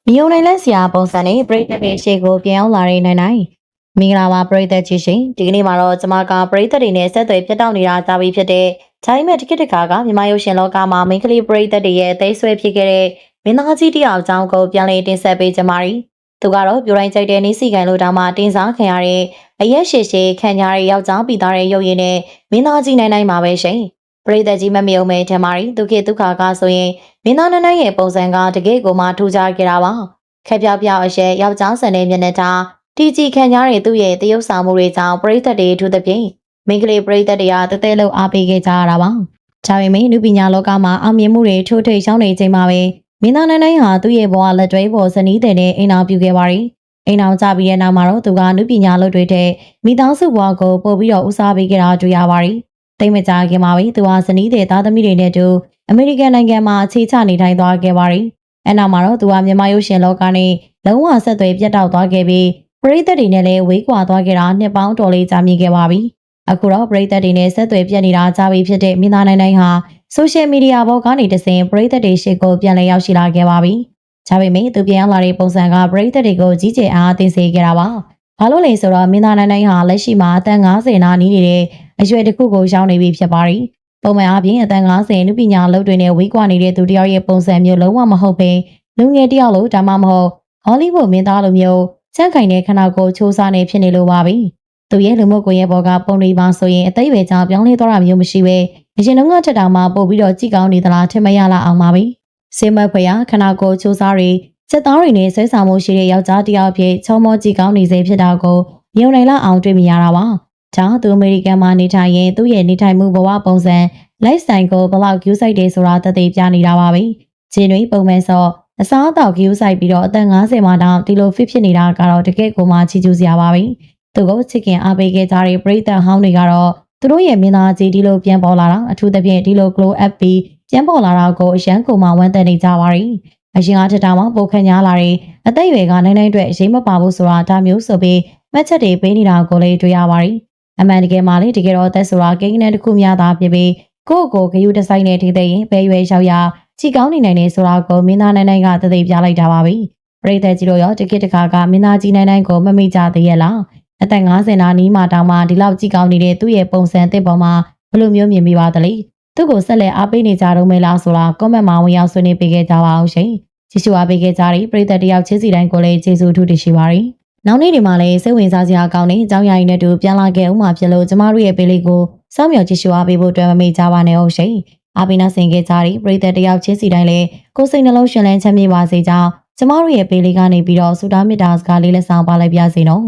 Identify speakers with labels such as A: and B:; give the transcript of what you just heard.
A: မြုံနိုင်လက်စရာပုံစံနဲ့ပြည်သက်တွေရှေ့ကိုပြန်ရောက်လာတဲ့နိုင်မင်္ဂလာပါပြည်သက်ကြီးရှင်ဒီကနေ့မှာတော့ကျွန်မကပြည်သက်တွေနဲ့ဆက်သွယ်ပြတ်တောက်နေတာကြားပြီးဖြစ်တဲ့ချိုင်းမဲ့တကိတကာကမြန်မာရုပ်ရှင်လောကမှာမိန်းကလေးပြည်သက်တွေရဲ့အသေးဆွဲဖြစ်ခဲ့တဲ့မင်းသားကြီးတယောက်အကြောင်းကိုပြန်လည်တင်ဆက်ပေးကြပါရီသူကတော့ပြိုတိုင်းကြိုက်တဲ့နေစီကန်လို့တောင်မှတင်စားခံရတဲ့အရက်ရှည်ရှည်ခံရတဲ့ယောက်ျားပြီးသားတဲ့ရုပ်ရည်နဲ့မင်းသားကြီးနိုင်မှာပဲရှင်ပြည်သက်ကြီးမမြုံမဲထင်ပါရီဒုက္ခဒုက္ခကဆိုရင်မင်းသားနိုင်ရဲ့ပုံစံကတကယ့်ကိုမှထူးခြားခဲ့တာပါခက်ပြောင်အရှဲယောက်ျားဆန်တဲ့မျက်နှာသားတီကြီးခံရတဲ့သူ့ရဲ့တရုပ်ဆောင်မှုတွေကြောင့်ပရိသတ်တွေထူးသဖြင့်မိန်းကလေးပရိသတ်တွေကတသေးလုံးအားပေးခဲ့ကြရတာပါ။ဒါပေမဲ့လူပညာလောကမှာအောင်မြင်မှုတွေထိုးထိပ်ရှောင်းနေချိန်မှာပဲမင်းသားနိုင်ဟာသူ့ရဲ့ဘဝလက်တွဲပေါ်ဇနီးတဲ့နဲ့အိမ်အောင်ပြုခဲ့ပါရီ။အိမ်အောင်ကြပြီးတဲ့နောက်မှာတော့သူကလူပညာလုပ်တွေတဲ့မိသားစုဘဝကိုပို့ပြီးတော့ဦးစားပေးခဲ့တာတွေ့ရပါရီ။တိတ်မကြခင်မှာပဲသူဟာဇနီးတဲ့သားသမီးတွေနဲ့တူအမေရိကန်နိုင်ငံမှာအခြေချနေထိုင်သွားခဲ့ပါရီ။အဲ့နောက်မှာတော့သူကမြန်မာရုပ်ရှင်လောကနဲ့လုံးဝဆက်သွယ်ပြတ်တောက်သွားခဲ့ပြီးပရိသတ်တွေနဲ့လည်းဝေးကွာသွားခဲ့တာနှစ်ပေါင်းတော်လေးကြာမြင့်ခဲ့ပါပြီ။အခုတော့ပရိသတ်တွေနဲ့ဆက်သွယ်ပြတ်နေတာကြာပြီဖြစ်တဲ့မင်းသားနိုင်ဟာဆိုရှယ်မီဒီယာပေါ်ကနေတဆင့်ပရိသတ်တွေရှေ့ကိုပြန်လည်ရောက်ရှိလာခဲ့ပါပြီ။ဒါပေမဲ့သူပြန်ရောက်လာတဲ့ပုံစံကပရိသတ်တွေကိုကြီးကျယ်အားသိစေခဲ့တာပါ။ဘာလို့လဲဆိုတော့မင်းသားနိုင်ဟာလက်ရှိမှာအသက်50နာနီးနေတဲ့အရွယ်တစ်ခုကိုရောက်နေပြီဖြစ်ပါရီ။ပုံမှန်အားဖြင့်အသက်50လူပညာလုပ်တွေနဲ့ဝေးကွာနေတဲ့သူတယောက်ရဲ့ပုံစံမျိုးလုံးဝမဟုတ်ပဲလူငယ်တယောက်လို့ဒါမှမဟုတ်ဟောလိဝုဒ်မင်းသားလိုမျိုးစန့်ခိုင်တဲ့ခန္ဓာကိုယ်ချိုးစားနေဖြစ်နေလို့ပါပဲ။သူရဲ့လူမှုကွန်ရက်ပေါ်ကပုံတွေပါဆိုရင်အသိအဝေကြောင့်ပြောင်းလဲသွားတာမျိုးမရှိပဲအရင်တုန်းကထက်တောင်မှပို့ပြီးတော့ကြည်ကောင်းနေသလားထင်မရလောက်အောင်ပါပဲ။စေမဖွယ်ရခန္ဓာကိုယ်ချိုးစားတွေစက်သားတွေနဲ့ဆွဲဆောင်မှုရှိတဲ့ယောက်ျားတစ်ယောက်အဖြစ်ချုံမောကြည်ကောင်းနေစေဖြစ်တာကိုမြုံနိုင်လောက်အောင်တွေ့မြင်ရတာပါ။ဒါသူအမေရိကန်မှာနေထိုင်ရင်သူ့ရဲ့နေထိုင်မှုဘဝပုံစံ lifestyle ကိုဘလောက်ကျူးဆိုင်တယ်ဆိုတာသက်သေပြနေတာပါပဲ။ဂျင်းတွေပုံမှန်စောအစားအသောက်ကျူးဆိုင်ပြီးတော့အသက်50မှာတောင်ဒီလို fit ဖြစ်နေတာကတော့တကယ့်ကိုမှချီးကျူးစရာပါပဲ။သူကိုချစ်ခင်အားပေးခဲ့ကြတဲ့ပရိသတ်ဟောင်းတွေကတော့သူတို့ရဲ့မင်းသားကြီးဒီလိုပြန်ပေါ်လာတာအထူးသဖြင့်ဒီလို glow up ပြီးပြန်ပေါ်လာတာကိုအရန်ကိုမှဝမ်းသက်နေကြပါရီ။အရင်အားထက်တောင်မှပိုခန့်ညားလာတဲ့အသက်အရွယ်ကနိုင်အတွက်အရေးမပါဘူးဆိုတာဒါမျိုးဆိုပြီးမှတ်ချက်တွေပေးနေတာကိုလည်းတွေ့ရပါရီ။အမှန်တကယ်မှလည်းတကယ်တော့အသက်ဆိုတာကိန်းနဲ့တစ်ခုများသာဖြစ်ပြီးကိုယ့်ကိုဂယုတစိုက်နဲ့ထိသိရင်ဘယ်ရွယ်ရောက်ရကြည်ကောင်းနေနိုင်နေဆိုတာကိုမင်းသားနိုင်ကသတိပြလိုက်တာပါပဲပရိသတ်ကြီးတို့ရောတကိတခါကမင်းသားကြီးနိုင်ကိုမမိကြသေးရဲ့လားအသက်50နာနီးမှတောင်မှဒီလောက်ကြည်ကောင်းနေတဲ့သူ့ရဲ့ပုံစံအသစ်ပေါ်မှာဘယ်လိုမျိုးမြင်မိပါသလဲသူ့ကိုဆက်လက်အားပေးနေကြတော့မေလားဆိုတာ comment မှာဝင်ရောက်ဆွေးနွေးပေးခဲ့ကြပါအောင်ရှင်ကြည့်ရှုအားပေးခဲ့ကြတဲ့ပရိသတ်တယောက်ချင်းစီတိုင်းကိုလည်းကျေးဇူးထူးတင်ရှိပါရစေနောက်နေ့ဒီမှာလည်းစိတ်ဝင်စားစရာကောင်းတဲ့အကြောင်းအရာတွေနဲ့တူပြန်လာခဲ့ဦးမှာဖြစ်လို့ကျမတို့ရဲ့ပေးလေးကိုစောင့်မျှော်ကြည့်ရှုအားပေးဖို့အတွက်မမေ့ကြပါနဲ့ဟုတ်ရှင်အားပေးနှဆင်ခဲ့ကြတဲ့ပရိသတ်တယောက်ချင်းစီတိုင်းလည်းကိုယ်စိတ်နှလုံးရှင်လန်းချမ်းမြေ့ပါစေကြောင်းကျမတို့ရဲ့ပေးလေးကနေပြီးတော့ဆုတောင်းမေတ္တာစကားလေးလက်ဆောင်ပါလိုက်ပါစေနော်